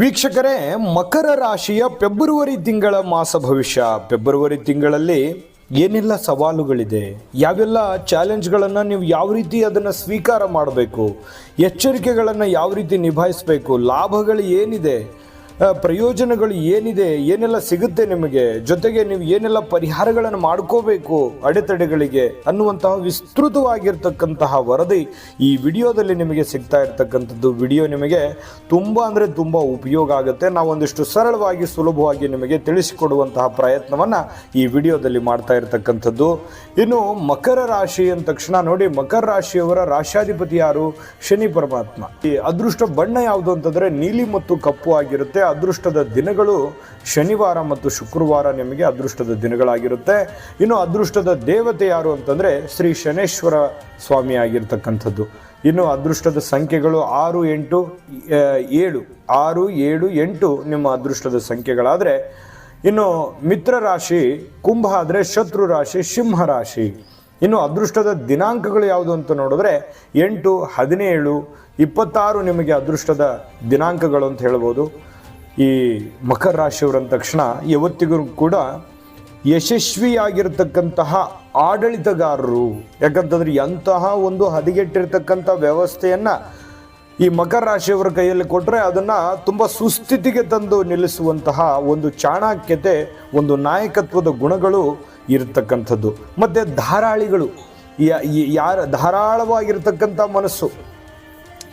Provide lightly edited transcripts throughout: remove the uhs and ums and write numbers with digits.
ವೀಕ್ಷಕರೇ, ಮಕರ ರಾಶಿಯ ಫೆಬ್ರವರಿ ತಿಂಗಳ ಮಾಸ ಭವಿಷ್ಯ. ಫೆಬ್ರವರಿ ತಿಂಗಳಲ್ಲಿ ಏನೆಲ್ಲ ಸವಾಲುಗಳಿದೆ, ಯಾವೆಲ್ಲ ಚಾಲೆಂಜ್ಗಳನ್ನು ನೀವು ಯಾವ ರೀತಿ ಅದನ್ನು ಸ್ವೀಕಾರ ಮಾಡಬೇಕು, ಎಚ್ಚರಿಕೆಗಳನ್ನು ಯಾವ ರೀತಿ ನಿಭಾಯಿಸಬೇಕು, ಲಾಭಗಳು ಏನಿದೆ, ಪ್ರಯೋಜನಗಳು ಏನಿದೆ, ಏನೆಲ್ಲ ಸಿಗುತ್ತೆ ನಿಮಗೆ, ಜೊತೆಗೆ ನೀವು ಏನೆಲ್ಲ ಪರಿಹಾರಗಳನ್ನು ಮಾಡ್ಕೋಬೇಕು ಅಡೆತಡೆಗಳಿಗೆ ಅನ್ನುವಂತಹ ವಿಸ್ತೃತವಾಗಿರ್ತಕ್ಕಂತಹ ವರದಿ ಈ ವಿಡಿಯೋದಲ್ಲಿ ನಿಮಗೆ ಸಿಗ್ತಾ ಇರ್ತಕ್ಕಂಥದ್ದು. ವಿಡಿಯೋ ನಿಮಗೆ ತುಂಬ ಉಪಯೋಗ ಆಗುತ್ತೆ. ನಾವೊಂದಿಷ್ಟು ಸರಳವಾಗಿ ಸುಲಭವಾಗಿ ನಿಮಗೆ ತಿಳಿಸಿಕೊಡುವಂತಹ ಪ್ರಯತ್ನವನ್ನು ಈ ವಿಡಿಯೋದಲ್ಲಿ ಮಾಡ್ತಾ ಇರ್ತಕ್ಕಂಥದ್ದು. ಇನ್ನು ಮಕರ ರಾಶಿ ಅಂದ ತಕ್ಷಣ ನೋಡಿ, ಮಕರ ರಾಶಿಯವರ ರಾಶ್ಯಾಧಿಪತಿ ಯಾರು? ಶನಿ ಪರಮಾತ್ಮ. ಈ ಅದೃಷ್ಟ ಬಣ್ಣ ಯಾವುದು ಅಂತಂದರೆ ನೀಲಿ ಮತ್ತು ಕಪ್ಪು ಆಗಿರುತ್ತೆ. ಅದೃಷ್ಟದ ದಿನಗಳು ಶನಿವಾರ ಮತ್ತು ಶುಕ್ರವಾರ ನಿಮಗೆ ಅದೃಷ್ಟದ ದಿನಗಳಾಗಿರುತ್ತೆ. ಇನ್ನು ಅದೃಷ್ಟದ ದೇವತೆ ಯಾರು ಅಂತಂದರೆ ಶ್ರೀ ಶನೇಶ್ವರ ಸ್ವಾಮಿ ಆಗಿರ್ತಕ್ಕಂಥದ್ದು. ಇನ್ನು ಅದೃಷ್ಟದ ಸಂಖ್ಯೆಗಳು 6, 8, 7 6, 7, 8 ನಿಮ್ಮ ಅದೃಷ್ಟದ ಸಂಖ್ಯೆಗಳಾದರೆ, ಇನ್ನು ಮಿತ್ರ ರಾಶಿ ಕುಂಭ ಆದರೆ ಶತ್ರು ರಾಶಿ ಸಿಂಹ ರಾಶಿ. ಇನ್ನು ಅದೃಷ್ಟದ ದಿನಾಂಕಗಳು ಯಾವುದು ಅಂತ ನೋಡಿದ್ರೆ 8, 17, 26 ನಿಮಗೆ ಅದೃಷ್ಟದ ದಿನಾಂಕಗಳು ಅಂತ ಹೇಳ್ಬೋದು. ಈ ಮಕರ ರಾಶಿಯವರಂದ ತಕ್ಷಣ ಯಾವತ್ತಿಗೂ ಕೂಡ ಯಶಸ್ವಿಯಾಗಿರ್ತಕ್ಕಂತಹ ಆಡಳಿತಗಾರರು. ಯಾಕಂತಂದ್ರೆ ಎಂತಹ ಒಂದು ಹದಗೆಟ್ಟಿರ್ತಕ್ಕಂಥ ವ್ಯವಸ್ಥೆಯನ್ನು ಈ ಮಕರ ರಾಶಿಯವರ ಕೈಯಲ್ಲಿ ಕೊಟ್ಟರೆ ಅದನ್ನು ತುಂಬ ಸುಸ್ಥಿತಿಗೆ ತಂದು ನಿಲ್ಲಿಸುವಂತಹ ಒಂದು ಚಾಣಾಕ್ಯತೆ, ಒಂದು ನಾಯಕತ್ವದ ಗುಣಗಳು ಇರತಕ್ಕಂಥದ್ದು. ಮತ್ತು ಧಾರಾಳಿಗಳು, ಧಾರಾಳವಾಗಿರ್ತಕ್ಕಂಥ ಮನಸ್ಸು.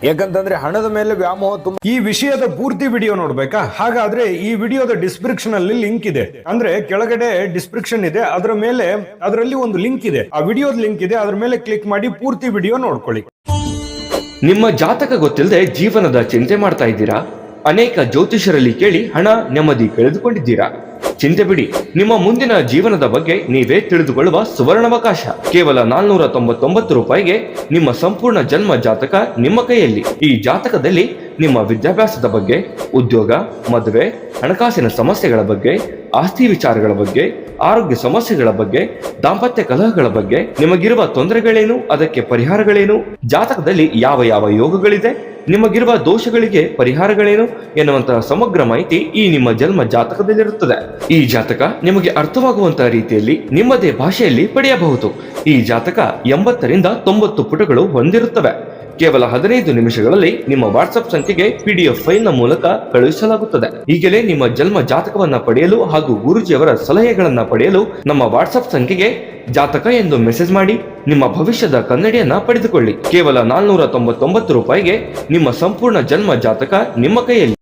ಯಾಕಂತಂದ್ರೆ ಹಣದ ಮೇಲೆ ವ್ಯಾಮೋಹ ತುಂಬ. ಈ ವಿಷಯದ ಪೂರ್ತಿ ವಿಡಿಯೋ ನೋಡ್ಬೇಕಾ? ಹಾಗಾದ್ರೆ ಈ ವಿಡಿಯೋದ ಡಿಸ್ಕ್ರಿಪ್ಷನ್ ಅಲ್ಲಿ ಲಿಂಕ್ ಇದೆ, ಅಂದ್ರೆ ಕೆಳಗಡೆ ಡಿಸ್ಕ್ರಿಪ್ಷನ್ ಇದೆ, ಅದರಲ್ಲಿ ಒಂದು ಲಿಂಕ್ ಇದೆ, ಆ ವಿಡಿಯೋದ ಲಿಂಕ್ ಇದೆ, ಅದ್ರ ಮೇಲೆ ಕ್ಲಿಕ್ ಮಾಡಿ ಪೂರ್ತಿ ವಿಡಿಯೋ ನೋಡ್ಕೊಳ್ಳಿ. ನಿಮ್ಮ ಜಾತಕ ಗೊತ್ತಿಲ್ಲದೆ ಜೀವನದ ಚಿಂತೆ ಮಾಡ್ತಾ ಇದ್ದೀರಾ? ಅನೇಕ ಜ್ಯೋತಿಷರಲ್ಲಿ ಕೇಳಿ ಹಣ ನೆಮ್ಮದಿ ಕಳೆದುಕೊಂಡಿದ್ದೀರಾ? ಚಿಂತೆ ಬಿಡಿ, ನಿಮ್ಮ ಮುಂದಿನ ಜೀವನದ ಬಗ್ಗೆ ನೀವೇ ತಿಳಿದುಕೊಳ್ಳುವ ಸುವರ್ಣಾವಕಾಶ. ಕೇವಲ 499 ರೂಪಾಯಿಗೆ ನಿಮ್ಮ ಸಂಪೂರ್ಣ ಜನ್ಮ ಜಾತಕ ನಿಮ್ಮ ಕೈಯಲ್ಲಿ. ಈ ಜಾತಕದಲ್ಲಿ ನಿಮ್ಮ ವಿದ್ಯಾಭ್ಯಾಸದ ಬಗ್ಗೆ, ಉದ್ಯೋಗ, ಮದುವೆ, ಹಣಕಾಸಿನ ಸಮಸ್ಯೆಗಳ ಬಗ್ಗೆ, ಆಸ್ತಿ ವಿಚಾರಗಳ ಬಗ್ಗೆ, ಆರೋಗ್ಯ ಸಮಸ್ಯೆಗಳ ಬಗ್ಗೆ, ದಾಂಪತ್ಯ ಕಲಹಗಳ ಬಗ್ಗೆ, ನಿಮಗಿರುವ ತೊಂದರೆಗಳೇನು, ಅದಕ್ಕೆ ಪರಿಹಾರಗಳೇನು, ಜಾತಕದಲ್ಲಿ ಯಾವ ಯಾವ ಯೋಗಗಳಿದೆ, ನಿಮಗಿರುವ ದೋಷಗಳಿಗೆ ಪರಿಹಾರಗಳೇನು ಎನ್ನುವಂತಹ ಸಮಗ್ರ ಮಾಹಿತಿ ಈ ನಿಮ್ಮ ಜನ್ಮ ಜಾತಕದಲ್ಲಿರುತ್ತದೆ. ಈ ಜಾತಕ ನಿಮಗೆ ಅರ್ಥವಾಗುವಂತಹ ರೀತಿಯಲ್ಲಿ ನಿಮ್ಮದೇ ಭಾಷೆಯಲ್ಲಿ ಪಡೆಯಬಹುದು. ಈ ಜಾತಕ 80 ರಿಂದ 90 ಪುಟಗಳು ಹೊಂದಿರುತ್ತವೆ. ಕೇವಲ 15 ನಿಮಿಷಗಳಲ್ಲಿ ನಿಮ್ಮ ವಾಟ್ಸ್ಆಪ್ ಸಂಖ್ಯೆಗೆ PDF ಫೈಲ್ ನ ಮೂಲಕ ಕಳುಹಿಸಲಾಗುತ್ತದೆ. ಈಗಲೇ ನಿಮ್ಮ ಜನ್ಮ ಜಾತಕವನ್ನ ಪಡೆಯಲು ಹಾಗೂ ಗುರುಜಿಯವರ ಸಲಹೆಗಳನ್ನ ಪಡೆಯಲು ನಮ್ಮ ವಾಟ್ಸ್ಆಪ್ ಸಂಖ್ಯೆಗೆ ಜಾತಕ ಎಂದು ಮೆಸೇಜ್ ಮಾಡಿ ನಿಮ್ಮ ಭವಿಷ್ಯದ ಕನ್ನಡಿಯನ್ನ ಪಡೆದುಕೊಳ್ಳಿ. ಕೇವಲ 499 ರೂಪಾಯಿಗೆ ನಿಮ್ಮ ಸಂಪೂರ್ಣ ಜನ್ಮ ಜಾತಕ ನಿಮ್ಮ ಕೈಯಲ್ಲಿ.